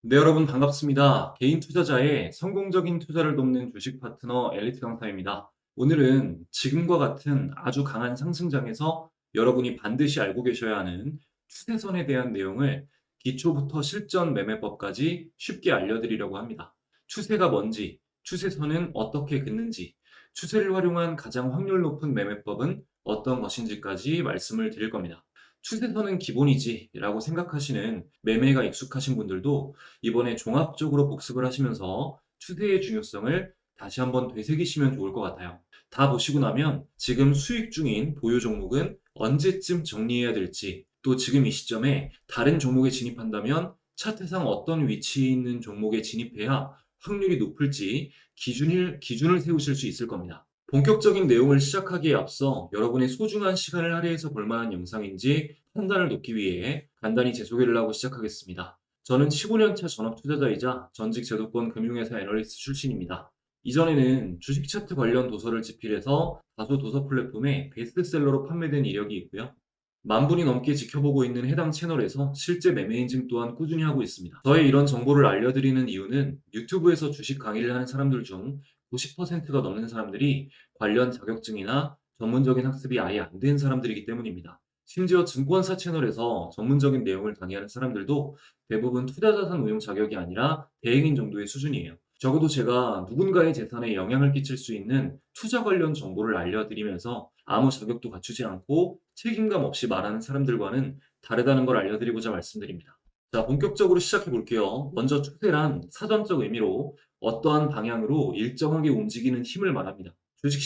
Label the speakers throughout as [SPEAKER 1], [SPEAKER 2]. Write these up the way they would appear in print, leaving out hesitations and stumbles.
[SPEAKER 1] 네, 여러분 반갑습니다. 개인 투자자의 성공적인 투자를 돕는 주식 파트너 엘리트 강사입니다. 오늘은 지금과 같은 아주 강한 상승장에서 여러분이 반드시 알고 계셔야 하는 추세선에 대한 내용을 기초부터 실전 매매법까지 쉽게 알려드리려고 합니다. 추세가 뭔지, 추세선은 어떻게 긋는지, 추세를 활용한 가장 확률 높은 매매법은 어떤 것인지까지 말씀을 드릴 겁니다. 추세선은 기본이지 라고 생각하시는 매매가 익숙하신 분들도 이번에 종합적으로 복습을 하시면서 추세의 중요성을 다시 한번 되새기시면 좋을 것 같아요. 다 보시고 나면 지금 수익 중인 보유 종목은 언제쯤 정리해야 될지, 또 지금 이 시점에 다른 종목에 진입한다면 차트상 어떤 위치에 있는 종목에 진입해야 확률이 높을지 기준을 세우실 수 있을 겁니다. 본격적인 내용을 시작하기에 앞서 여러분의 소중한 시간을 할애해서 볼 만한 영상인지 판단을 돕기 위해 간단히 제 소개를 하고 시작하겠습니다. 저는 15년차 전업 투자자이자 전직 제도권 금융회사 애널리스트 출신입니다. 이전에는 주식 차트 관련 도서를 집필해서 다수 도서 플랫폼에 베스트셀러로 판매된 이력이 있고요. 만 분이 넘게 지켜보고 있는 해당 채널에서 실제 매매 인증 또한 꾸준히 하고 있습니다. 저의 이런 정보를 알려드리는 이유는 유튜브에서 주식 강의를 하는 사람들 중 90%가 넘는 사람들이 관련 자격증이나 전문적인 학습이 아예 안 된 사람들이기 때문입니다. 심지어 증권사 채널에서 전문적인 내용을 강의하는 사람들도 대부분 투자자산 운용 자격이 아니라 대행인 정도의 수준이에요. 적어도 제가 누군가의 재산에 영향을 끼칠 수 있는 투자 관련 정보를 알려드리면서 아무 자격도 갖추지 않고 책임감 없이 말하는 사람들과는 다르다는 걸 알려드리고자 말씀드립니다. 자, 본격적으로 시작해 볼게요. 먼저 추세란 사전적 의미로 어떠한 방향으로 일정하게 움직이는 힘을 말합니다.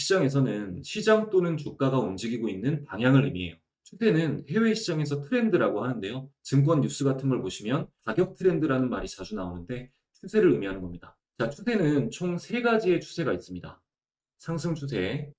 [SPEAKER 1] 주식시장에서는 시장 또는 주가가 움직이고 있는 방향을 의미해요. 추세는 해외 시장에서 트렌드라고 하는데요. 증권 뉴스 같은 걸 보시면 가격 트렌드라는 말이 자주 나오는데 추세를 의미하는 겁니다. 자, 추세는 총 세 가지의 추세가 있습니다. 상승 추세,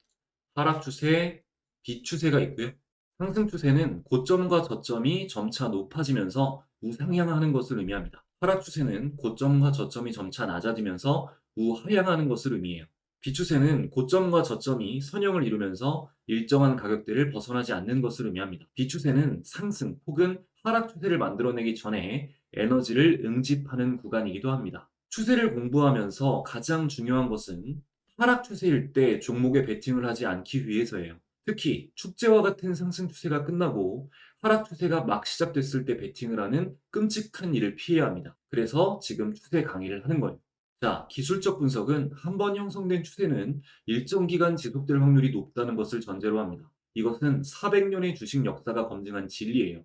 [SPEAKER 1] 하락 추세, 비추세가 있고요. 상승 추세는 고점과 저점이 점차 높아지면서 우상향하는 것을 의미합니다. 하락 추세는 고점과 저점이 점차 낮아지면서 우하향하는 것을 의미해요. 비추세는 고점과 저점이 선형을 이루면서 일정한 가격대를 벗어나지 않는 것을 의미합니다. 비추세는 상승 혹은 하락 추세를 만들어내기 전에 에너지를 응집하는 구간이기도 합니다. 추세를 공부하면서 가장 중요한 것은 하락 추세일 때 종목에 베팅을 하지 않기 위해서예요. 특히 축제와 같은 상승 추세가 끝나고 하락 추세가 막 시작됐을 때 베팅을 하는 끔찍한 일을 피해야 합니다. 그래서 지금 추세 강의를 하는 거예요. 자, 기술적 분석은 한 번 형성된 추세는 일정 기간 지속될 확률이 높다는 것을 전제로 합니다. 이것은 400년의 주식 역사가 검증한 진리예요.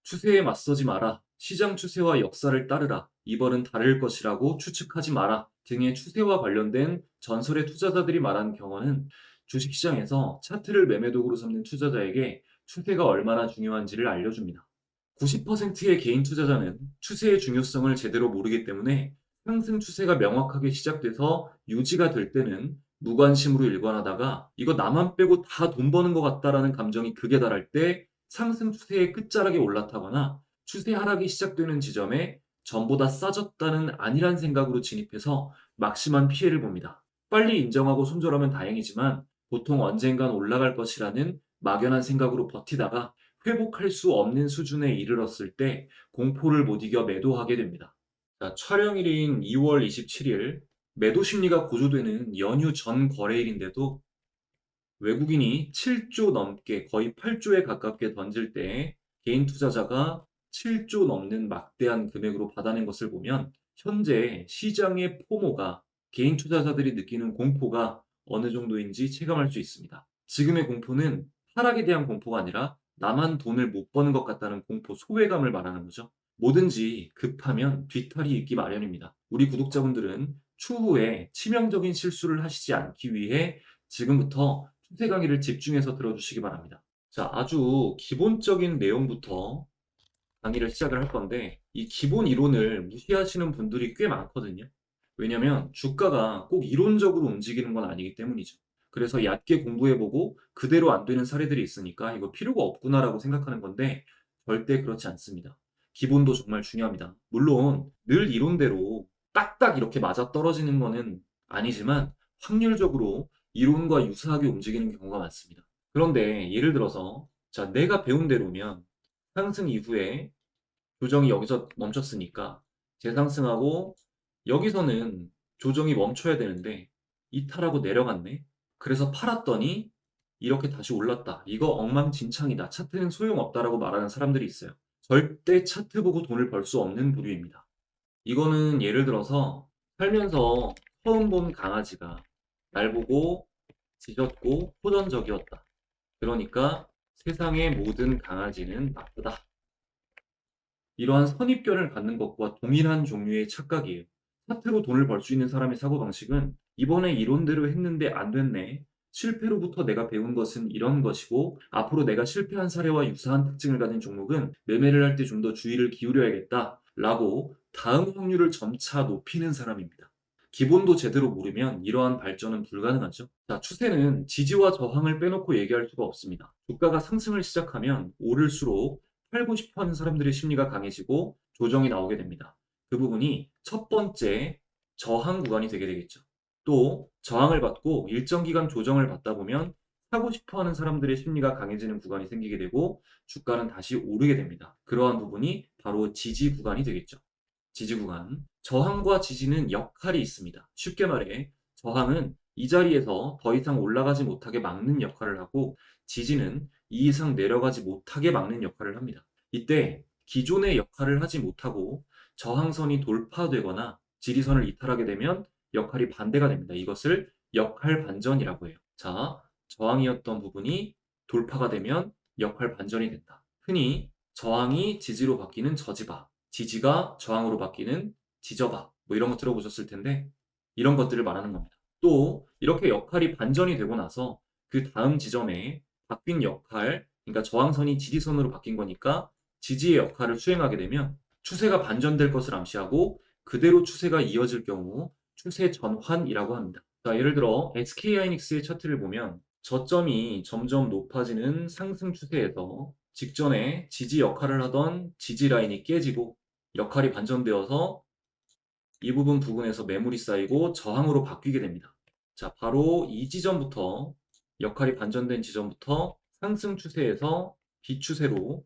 [SPEAKER 1] 추세에 맞서지 마라. 시장 추세와 역사를 따르라. 이번은 다를 것이라고 추측하지 마라. 등의 추세와 관련된 전설의 투자자들이 말한 경험은 주식시장에서 차트를 매매도구로 삼는 투자자에게 추세가 얼마나 중요한지를 알려줍니다. 90%의 개인 투자자는 추세의 중요성을 제대로 모르기 때문에 상승 추세가 명확하게 시작돼서 유지가 될 때는 무관심으로 일관하다가 이거 나만 빼고 다 돈 버는 것 같다라는 감정이 극에 달할 때 상승 추세의 끝자락에 올라타거나 추세 하락이 시작되는 지점에 전보다 싸졌다는 안일한 생각으로 진입해서 막심한 피해를 봅니다. 빨리 인정하고 손절하면 다행이지만 보통 언젠간 올라갈 것이라는 막연한 생각으로 버티다가 회복할 수 없는 수준에 이르렀을 때 공포를 못 이겨 매도하게 됩니다. 자, 촬영일인 2월 27일 매도 심리가 고조되는 연휴 전 거래일인데도 외국인이 7조 넘게 거의 8조에 가깝게 던질 때 개인 투자자가 7조 넘는 막대한 금액으로 받아낸 것을 보면 현재 시장의 포모가 개인 투자자들이 느끼는 공포가 어느 정도인지 체감할 수 있습니다. 지금의 공포는 하락에 대한 공포가 아니라 나만 돈을 못 버는 것 같다는 공포, 소외감을 말하는 거죠. 뭐든지 급하면 뒤탈이 있기 마련입니다. 우리 구독자분들은 추후에 치명적인 실수를 하시지 않기 위해 지금부터 추세 강의를 집중해서 들어주시기 바랍니다. 자, 아주 기본적인 내용부터 강의를 시작을 할 건데 이 기본 이론을 무시하시는 분들이 꽤 많거든요. 왜냐면 주가가 꼭 이론적으로 움직이는 건 아니기 때문이죠. 그래서 얕게 공부해보고 그대로 안 되는 사례들이 있으니까 이거 필요가 없구나라고 생각하는 건데 절대 그렇지 않습니다. 기본도 정말 중요합니다. 물론 늘 이론대로 딱딱 이렇게 맞아떨어지는 거는 아니지만 확률적으로 이론과 유사하게 움직이는 경우가 많습니다. 그런데 예를 들어서 자, 내가 배운 대로면 상승 이후에 조정이 여기서 멈췄으니까 재상승하고 여기서는 조정이 멈춰야 되는데 이탈하고 내려갔네. 그래서 팔았더니 이렇게 다시 올랐다. 이거 엉망진창이다. 차트는 소용없다라고 말하는 사람들이 있어요. 절대 차트 보고 돈을 벌 수 없는 부류입니다. 이거는 예를 들어서 살면서 처음 본 강아지가 날 보고 짖었고 호전적이었다. 그러니까 세상의 모든 강아지는 나쁘다. 이러한 선입견을 갖는 것과 동일한 종류의 착각이에요. 차트로 돈을 벌 수 있는 사람의 사고방식은 이번에 이론대로 했는데 안 됐네. 실패로부터 내가 배운 것은 이런 것이고 앞으로 내가 실패한 사례와 유사한 특징을 가진 종목은 매매를 할 때 좀 더 주의를 기울여야겠다 라고 다음 확률을 점차 높이는 사람입니다. 기본도 제대로 모르면 이러한 발전은 불가능하죠. 자, 추세는 지지와 저항을 빼놓고 얘기할 수가 없습니다. 주가가 상승을 시작하면 오를수록 팔고 싶어 하는 사람들의 심리가 강해지고 조정이 나오게 됩니다. 그 부분이 첫 번째 저항 구간이 되게 되겠죠. 또 저항을 받고 일정 기간 조정을 받다 보면 사고 싶어 하는 사람들의 심리가 강해지는 구간이 생기게 되고 주가는 다시 오르게 됩니다. 그러한 부분이 바로 지지 구간이 되겠죠. 지지 구간. 저항과 지지는 역할이 있습니다. 쉽게 말해 저항은 이 자리에서 더 이상 올라가지 못하게 막는 역할을 하고 지지는 이 이상 내려가지 못하게 막는 역할을 합니다. 이때 기존의 역할을 하지 못하고 저항선이 돌파되거나 지지선을 이탈하게 되면 역할이 반대가 됩니다. 이것을 역할 반전이라고 해요. 자, 저항이었던 부분이 돌파가 되면 역할 반전이 된다. 흔히 저항이 지지로 바뀌는 저지바, 지지가 저항으로 바뀌는 지저바, 뭐 이런 거 들어보셨을 텐데 이런 것들을 말하는 겁니다. 또 이렇게 역할이 반전이 되고 나서 그 다음 지점에 바뀐 역할, 그러니까 저항선이 지지선으로 바뀐 거니까 지지의 역할을 수행하게 되면 추세가 반전될 것을 암시하고 그대로 추세가 이어질 경우 추세 전환이라고 합니다. 자, 예를 들어 SK하이닉스의 차트를 보면 저점이 점점 높아지는 상승 추세에서 직전에 지지 역할을 하던 지지 라인이 깨지고 역할이 반전되어서 이 부분에서 매물이 쌓이고 저항으로 바뀌게 됩니다. 자, 바로 이 지점부터 역할이 반전된 지점부터 상승 추세에서 비추세로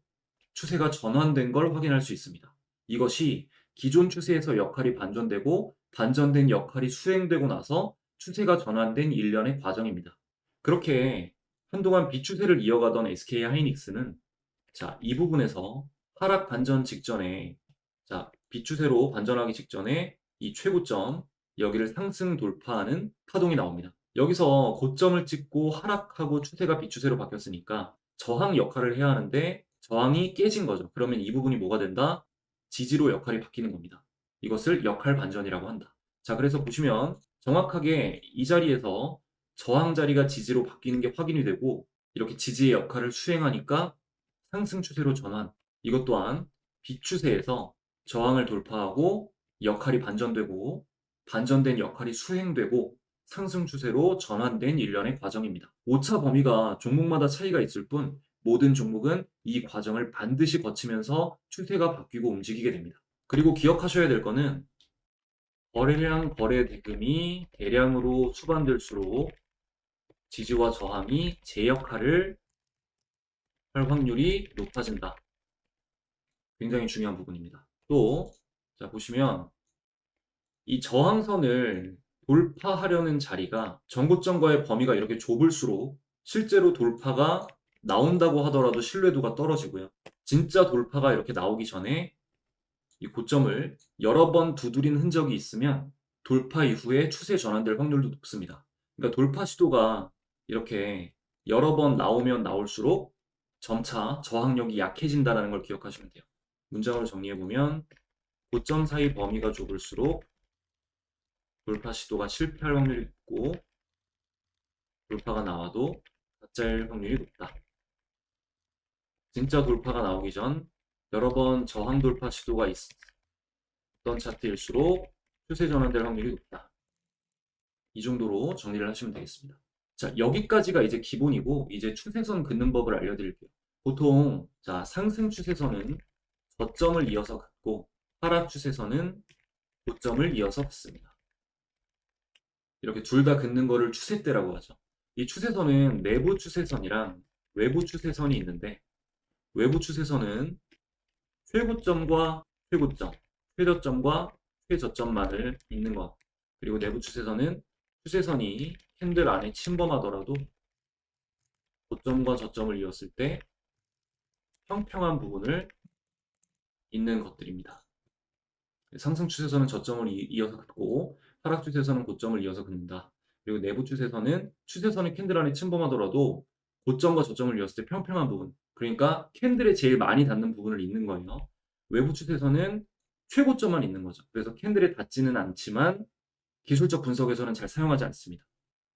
[SPEAKER 1] 추세가 전환된 걸 확인할 수 있습니다. 이것이 기존 추세에서 역할이 반전되고 반전된 역할이 수행되고 나서 추세가 전환된 일련의 과정입니다. 그렇게 한동안 비추세를 이어가던 SK하이닉스는 자, 이 부분에서 하락 반전 직전에 자, 비추세로 반전하기 직전에 이 최고점 여기를 상승 돌파하는 파동이 나옵니다. 여기서 고점을 찍고 하락하고 추세가 비추세로 바뀌었으니까 저항 역할을 해야 하는데 저항이 깨진 거죠. 그러면 이 부분이 뭐가 된다? 지지로 역할이 바뀌는 겁니다. 이것을 역할 반전이라고 한다. 자, 그래서 보시면 정확하게 이 자리에서 저항 자리가 지지로 바뀌는 게 확인이 되고 이렇게 지지의 역할을 수행하니까 상승 추세로 전환. 이것 또한 비추세에서 저항을 돌파하고 역할이 반전되고 반전된 역할이 수행되고 상승 추세로 전환된 일련의 과정입니다. 오차 범위가 종목마다 차이가 있을 뿐 모든 종목은 이 과정을 반드시 거치면서 추세가 바뀌고 움직이게 됩니다. 그리고 기억하셔야 될 거는 거래량 거래 대금이 대량으로 수반될수록 지지와 저항이 제 역할을 할 확률이 높아진다. 굉장히 중요한 부분입니다. 또, 자, 보시면 이 저항선을 돌파하려는 자리가 전고점과의 범위가 이렇게 좁을수록 실제로 돌파가 나온다고 하더라도 신뢰도가 떨어지고요. 진짜 돌파가 이렇게 나오기 전에 이 고점을 여러 번 두드린 흔적이 있으면 돌파 이후에 추세 전환될 확률도 높습니다. 그러니까 돌파 시도가 이렇게 여러 번 나오면 나올수록 점차 저항력이 약해진다는 걸 기억하시면 돼요. 문장으로 정리해보면 고점 사이 범위가 좁을수록 돌파 시도가 실패할 확률이 높고 돌파가 나와도 가짜일 확률이 높다. 진짜 돌파가 나오기 전 여러 번 저항 돌파 시도가 있었던 차트일수록 추세 전환될 확률이 높다. 이 정도로 정리를 하시면 되겠습니다. 자, 여기까지가 이제 기본이고 이제 추세선 긋는 법을 알려드릴게요. 보통 자, 상승 추세선은 저점을 이어서 긋고 하락 추세선은 고점을 이어서 긋습니다. 이렇게 둘 다 긋는 거를 추세대라고 하죠. 이 추세선은 내부 추세선이랑 외부 추세선이 있는데 외부 추세선은 최고점과 최고점, 최저점과 최저점만을 잇는 것. 그리고 내부 추세선은 추세선이 캔들 안에 침범하더라도 고점과 저점을 이었을 때 평평한 부분을 잇는 것들입니다. 상승 추세선은 저점을 이어서 긋고 하락 추세선은 고점을 이어서 긋는다. 그리고 내부 추세선은 추세선이 캔들 안에 침범하더라도 고점과 저점을 이었을 때 평평한 부분, 그러니까 캔들에 제일 많이 닿는 부분을 잇는 거예요. 외부 추세선은 최고점만 있는 거죠. 그래서 캔들에 닿지는 않지만 기술적 분석에서는 잘 사용하지 않습니다.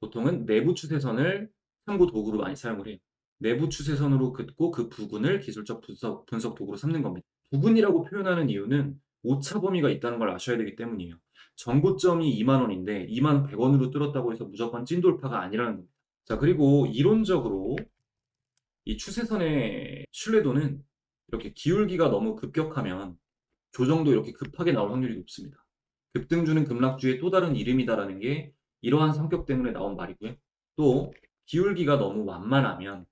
[SPEAKER 1] 보통은 내부 추세선을 참고 도구로 많이 사용을 해요. 내부 추세선으로 긋고 그 부근을 기술적 분석 도구로 삼는 겁니다. 부근이라고 표현하는 이유는 오차 범위가 있다는 걸 아셔야 되기 때문이에요. 전고점이 2만 원인데 2만 100원으로 뚫었다고 해서 무조건 찐돌파가 아니라는 겁니다. 자, 그리고 이론적으로 이 추세선의 신뢰도는 이렇게 기울기가 너무 급격하면 조정도 이렇게 급하게 나올 확률이 높습니다. 급등주는 급락주의 또 다른 이름이다라는 게 이러한 성격 때문에 나온 말이고요. 또 기울기가 너무 완만하면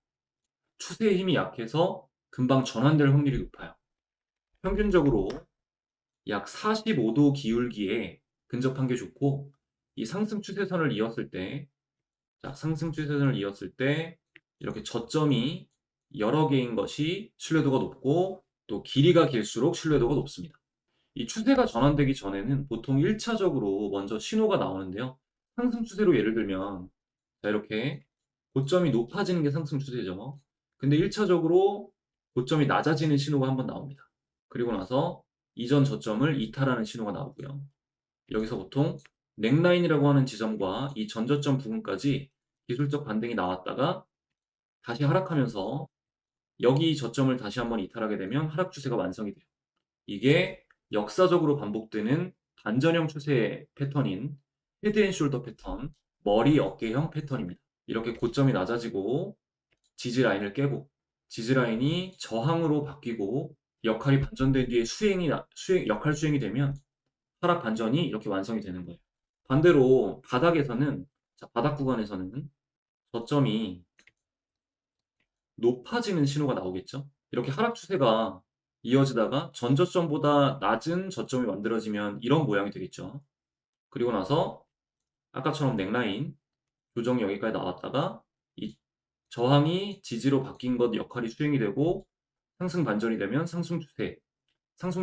[SPEAKER 1] 추세의 힘이 약해서 금방 전환될 확률이 높아요. 평균적으로 약 45도 기울기에 근접한 게 좋고, 이 상승 추세선을 이었을 때, 상승 추세선을 이었을 때 이렇게 저점이 여러 개인 것이 신뢰도가 높고, 또 길이가 길수록 신뢰도가 높습니다. 이 추세가 전환되기 전에는 보통 1차적으로 먼저 신호가 나오는데요. 상승 추세로 예를 들면 이렇게 고점이 높아지는 게 상승 추세죠. 근데 1차적으로 고점이 낮아지는 신호가 한번 나옵니다. 그리고 나서 이전 저점을 이탈하는 신호가 나오고요. 여기서 보통 넥라인이라고 하는 지점과 이 전저점 부분까지 기술적 반등이 나왔다가 다시 하락하면서 여기 저점을 다시 한번 이탈하게 되면 하락 추세가 완성이 돼요. 이게 역사적으로 반복되는 반전형 추세의 패턴인 헤드앤숄더 패턴, 머리 어깨형 패턴입니다. 이렇게 고점이 낮아지고 지지 라인을 깨고 지지 라인이 저항으로 바뀌고 역할이 반전된 뒤에 역할 수행이 되면 하락 반전이 이렇게 완성이 되는 거예요. 반대로 바닥에서는, 바닥 구간에서는 저점이 높아지는 신호가 나오겠죠. 이렇게 하락 추세가 이어지다가 전저점보다 낮은 저점이 만들어지면 이런 모양이 되겠죠. 그리고 나서 아까처럼 넥라인 조정이 여기까지 나왔다가 이 저항이 지지로 바뀐 것 역할이 수행이 되고 상승 반전이 되면 상승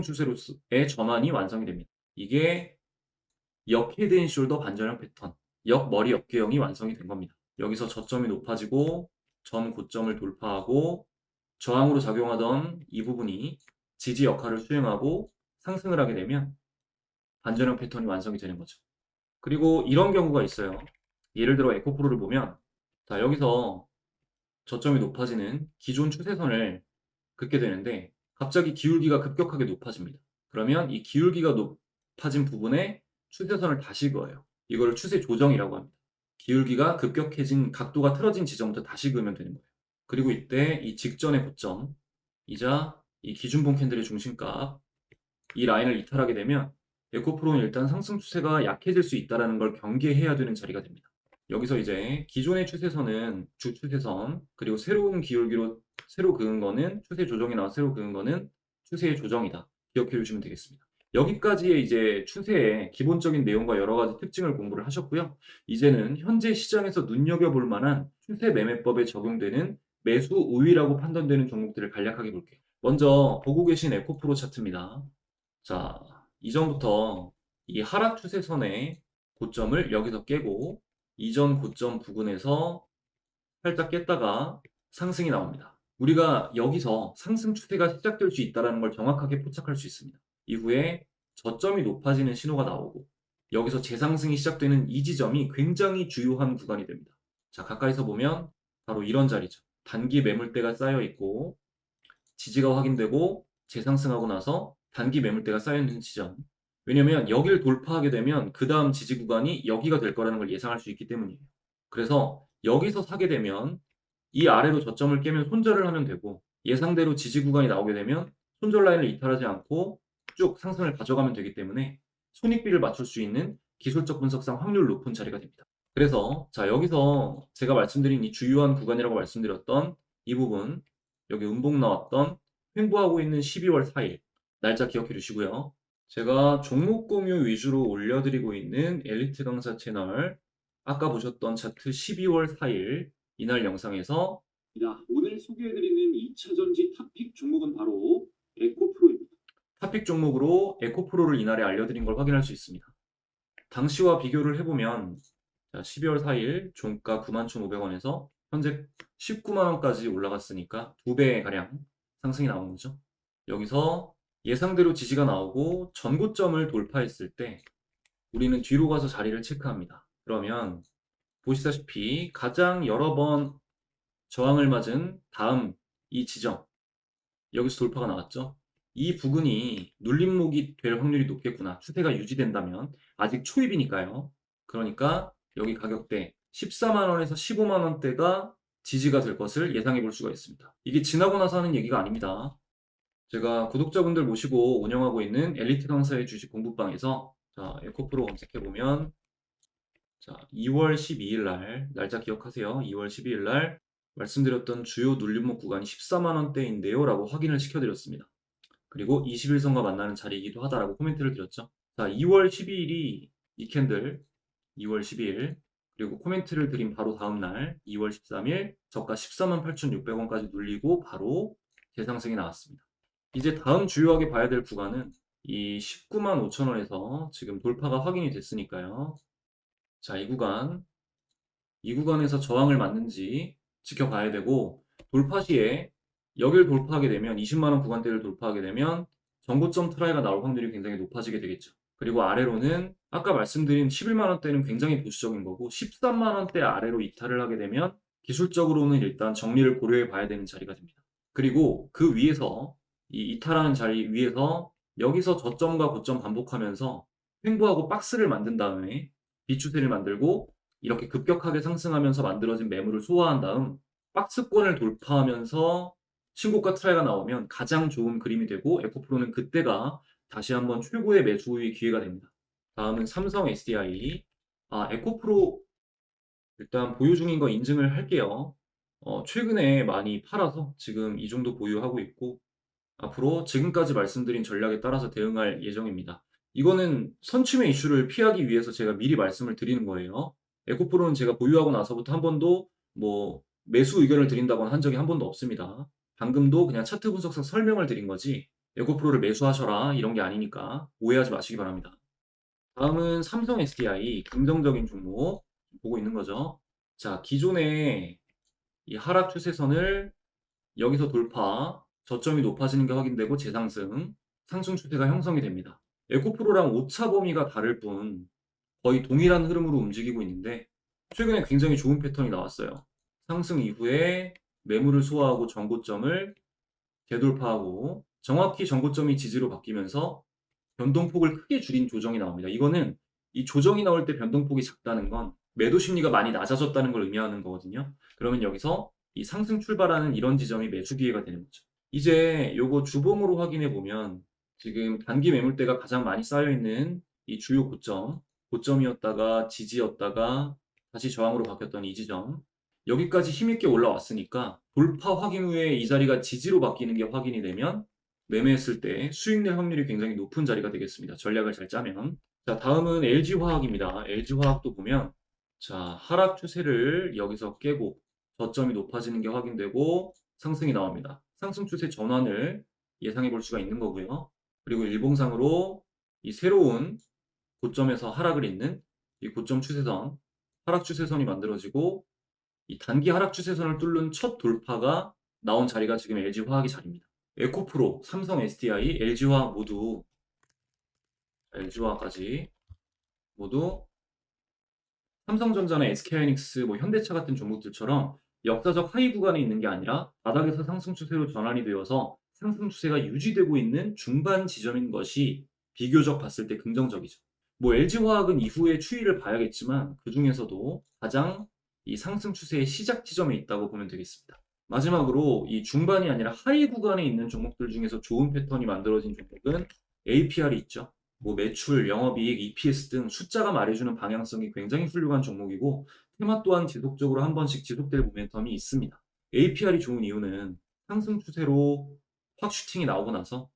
[SPEAKER 1] 추세로의 전환이 완성이 됩니다. 이게 역 헤드앤숄더 반전형 패턴, 역 머리 어깨형이 완성이 된 겁니다. 여기서 저점이 높아지고 전 고점을 돌파하고 저항으로 작용하던 이 부분이 지지 역할을 수행하고 상승을 하게 되면 반전형 패턴이 완성이 되는 거죠. 그리고 이런 경우가 있어요. 예를 들어 에코프로를 보면, 여기서 저점이 높아지는 기존 추세선을 긋게 되는데 갑자기 기울기가 급격하게 높아집니다. 그러면 이 기울기가 높아진 부분에 추세선을 다시 그어요. 이걸 추세 조정이라고 합니다. 기울기가 급격해진, 각도가 틀어진 지점부터 다시 그으면 되는 거예요. 그리고 이때 이 직전의 고점, 이자 이 기준봉 캔들의 중심값, 이 라인을 이탈하게 되면 에코프로는 일단 상승 추세가 약해질 수 있다는 걸 경계해야 되는 자리가 됩니다. 여기서 이제 기존의 추세선은 주추세선, 그리고 새로운 기울기로 새로 그은 거는 추세 조정이 나와 새로 그은 거는 추세의 조정이다. 기억해 주시면 되겠습니다. 여기까지의 이제 추세의 기본적인 내용과 여러 가지 특징을 공부를 하셨고요. 이제는 현재 시장에서 눈여겨볼 만한 추세 매매법에 적용되는 매수 우위라고 판단되는 종목들을 간략하게 볼게요. 먼저 보고 계신 에코프로 차트입니다. 자, 이전부터 이 하락 추세선의 고점을 여기서 깨고 이전 고점 부근에서 살짝 깼다가 상승이 나옵니다. 우리가 여기서 상승 추세가 시작될 수 있다는 걸 정확하게 포착할 수 있습니다. 이후에 저점이 높아지는 신호가 나오고 여기서 재상승이 시작되는 이 지점이 굉장히 주요한 구간이 됩니다. 자, 가까이서 보면 바로 이런 자리죠. 단기 매물대가 쌓여 있고 지지가 확인되고 재상승하고 나서 단기 매물대가 쌓여있는 지점. 왜냐면 여기를 돌파하게 되면 그 다음 지지 구간이 여기가 될 거라는 걸 예상할 수 있기 때문이에요. 그래서 여기서 사게 되면 이 아래로 저점을 깨면 손절을 하면 되고 예상대로 지지 구간이 나오게 되면 손절 라인을 이탈하지 않고 쭉 상승을 가져가면 되기 때문에 손익비를 맞출 수 있는 기술적 분석상 확률 높은 자리가 됩니다. 그래서 여기서 제가 말씀드린 이 주요한 구간이라고 말씀드렸던 이 부분, 여기 음봉 나왔던 횡보하고 있는 12월 4일 날짜 기억해 주시고요. 제가 종목 공유 위주로 올려드리고 있는 엘리트 강사 채널 아까 보셨던 차트 12월 4일 이날 영상에서 오늘 소개해드리는 2차 전지 탑픽 종목은 바로 에코프로입니다. 탑픽 종목으로 에코프로를 이날에 알려드린 걸 확인할 수 있습니다. 당시와 비교를 해보면 12월 4일 종가 91,500원에서 현재 19만원까지 올라갔으니까 2배가량 상승이 나온 거죠. 여기서 예상대로 지지가 나오고 전고점을 돌파했을 때 우리는 뒤로 가서 자리를 체크합니다. 그러면 보시다시피 가장 여러 번 저항을 맞은 다음 이 지점, 여기서 돌파가 나왔죠. 이 부근이 눌림목이 될 확률이 높겠구나. 추세가 유지된다면. 아직 초입이니까요. 그러니까 여기 가격대 14만원에서 15만원대가 지지가 될 것을 예상해 볼 수가 있습니다. 이게 지나고 나서 하는 얘기가 아닙니다. 제가 구독자분들 모시고 운영하고 있는 엘리트 강사의 주식 공부방에서 에코프로 검색해보면 2월 12일 날 날짜 기억하세요. 2월 12일 날 말씀드렸던 주요 눌림목 구간이 14만원대인데요 라고 확인을 시켜드렸습니다. 그리고 21선과 만나는 자리이기도 하다라고 코멘트를 드렸죠. 2월 12일이 이 캔들 2월 12일 그리고 코멘트를 드린 바로 다음날 2월 13일 저가 14만 8,600원까지 눌리고 바로 대상승이 나왔습니다. 이제 다음 주요하게 봐야 될 구간은 이 19만 5천원에서 지금 돌파가 확인이 됐으니까요. 이 구간에서 저항을 맞는지 지켜봐야 되고 돌파 시에 여길 돌파하게 되면 20만원 구간대를 돌파하게 되면 전고점 트라이가 나올 확률이 굉장히 높아지게 되겠죠. 그리고 아래로는 아까 말씀드린 11만원대는 굉장히 보수적인 거고 13만원대 아래로 이탈을 하게 되면 기술적으로는 일단 정리를 고려해 봐야 되는 자리가 됩니다. 그리고 그 위에서 이 이탈하는 자리 위에서 여기서 저점과 고점 반복하면서 횡보하고 박스를 만든 다음에 비추세를 만들고 이렇게 급격하게 상승하면서 만들어진 매물을 소화한 다음 박스권을 돌파하면서 신고가 트라이가 나오면 가장 좋은 그림이 되고 에코프로는 그때가 다시 한번 최고의 매수의 기회가 됩니다. 다음은 삼성 SDI. 에코프로 일단 보유 중인 거 인증을 할게요. 최근에 많이 팔아서 지금 이 정도 보유하고 있고 앞으로 지금까지 말씀드린 전략에 따라서 대응할 예정입니다. 이거는 선취매 이슈를 피하기 위해서 제가 미리 말씀을 드리는 거예요. 에코프로는 제가 보유하고 나서부터 한 번도 뭐 매수 의견을 드린다거나 한 적이 한 번도 없습니다. 방금도 그냥 차트 분석상 설명을 드린 거지 에코프로를 매수하셔라 이런 게 아니니까 오해하지 마시기 바랍니다. 다음은 삼성 SDI 긍정적인 종목 보고 있는 거죠. 기존에 이 하락 추세선을 여기서 돌파, 저점이 높아지는 게 확인되고 재상승, 상승 추세가 형성이 됩니다. 에코프로랑 오차 범위가 다를 뿐 거의 동일한 흐름으로 움직이고 있는데 최근에 굉장히 좋은 패턴이 나왔어요. 상승 이후에 매물을 소화하고 전고점을 재돌파하고 정확히 전고점이 지지로 바뀌면서 변동폭을 크게 줄인 조정이 나옵니다. 이거는 이 조정이 나올 때 변동폭이 작다는 건 매도 심리가 많이 낮아졌다는 걸 의미하는 거거든요. 그러면 여기서 이 상승 출발하는 이런 지점이 매수 기회가 되는 거죠. 이제 요거 주봉으로 확인해 보면 지금 단기 매물대가 가장 많이 쌓여 있는 이 주요 고점이었다가 지지였다가 다시 저항으로 바뀌었던 이 지점 여기까지 힘있게 올라왔으니까 돌파 확인 후에 이 자리가 지지로 바뀌는 게 확인이 되면 매매했을 때 수익 낼 확률이 굉장히 높은 자리가 되겠습니다. 전략을 잘 짜면. 다음은 LG화학입니다. LG화학도 보면 하락 추세를 여기서 깨고 저점이 높아지는 게 확인되고 상승이 나옵니다. 상승 추세 전환을 예상해 볼 수가 있는 거고요. 그리고 일봉상으로 이 새로운 고점에서 하락을 잇는 이 고점 추세선, 하락 추세선이 만들어지고 이 단기 하락 추세선을 뚫는 첫 돌파가 나온 자리가 지금 LG화학의 자리입니다. 에코프로, 삼성 SDI, LG화학 모두 LG화학까지 모두 삼성전자나 SK하이닉스, 현대차 같은 종목들처럼 역사적 하위 구간에 있는 게 아니라 바닥에서 상승 추세로 전환이 되어서 상승 추세가 유지되고 있는 중반 지점인 것이 비교적 봤을 때 긍정적이죠. LG화학은 이후에 추이를 봐야겠지만 그 중에서도 가장 이 상승 추세의 시작 지점에 있다고 보면 되겠습니다. 마지막으로 이 중반이 아니라 하위 구간에 있는 종목들 중에서 좋은 패턴이 만들어진 종목은 APR이 있죠. 매출, 영업이익, EPS 등 숫자가 말해주는 방향성이 굉장히 훌륭한 종목이고 테마 또한 지속적으로 한 번씩 지속될 모멘텀이 있습니다. APR이 좋은 이유는 상승 추세로 확 슈팅이 나오고 나서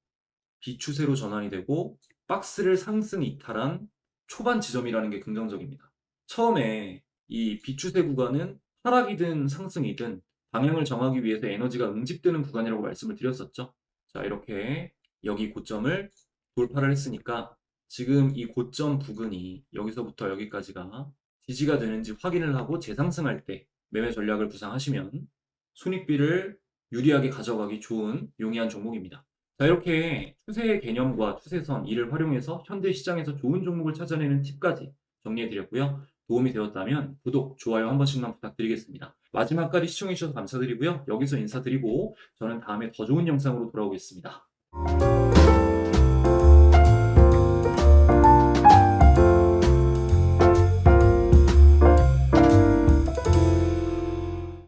[SPEAKER 1] 비추세로 전환이 되고 박스를 상승 이탈한 초반 지점이라는 게 긍정적입니다. 처음에 이 비추세 구간은 하락이든 상승이든 방향을 정하기 위해서 에너지가 응집되는 구간이라고 말씀을 드렸었죠. 자, 이렇게 여기 고점을 돌파를 했으니까 지금 이 고점 부근이 여기서부터 여기까지가 지지가 되는지 확인을 하고 재상승할 때 매매 전략을 구상하시면 손익비를 유리하게 가져가기 좋은 용이한 종목입니다. 자, 이렇게 추세의 개념과 추세선 이를 활용해서 현대 시장에서 좋은 종목을 찾아내는 팁까지 정리해 드렸고요. 도움이 되었다면 구독, 좋아요 한 번씩만 부탁드리겠습니다. 마지막까지 시청해 주셔서 감사드리고요. 여기서 인사드리고 저는 다음에 더 좋은 영상으로 돌아오겠습니다.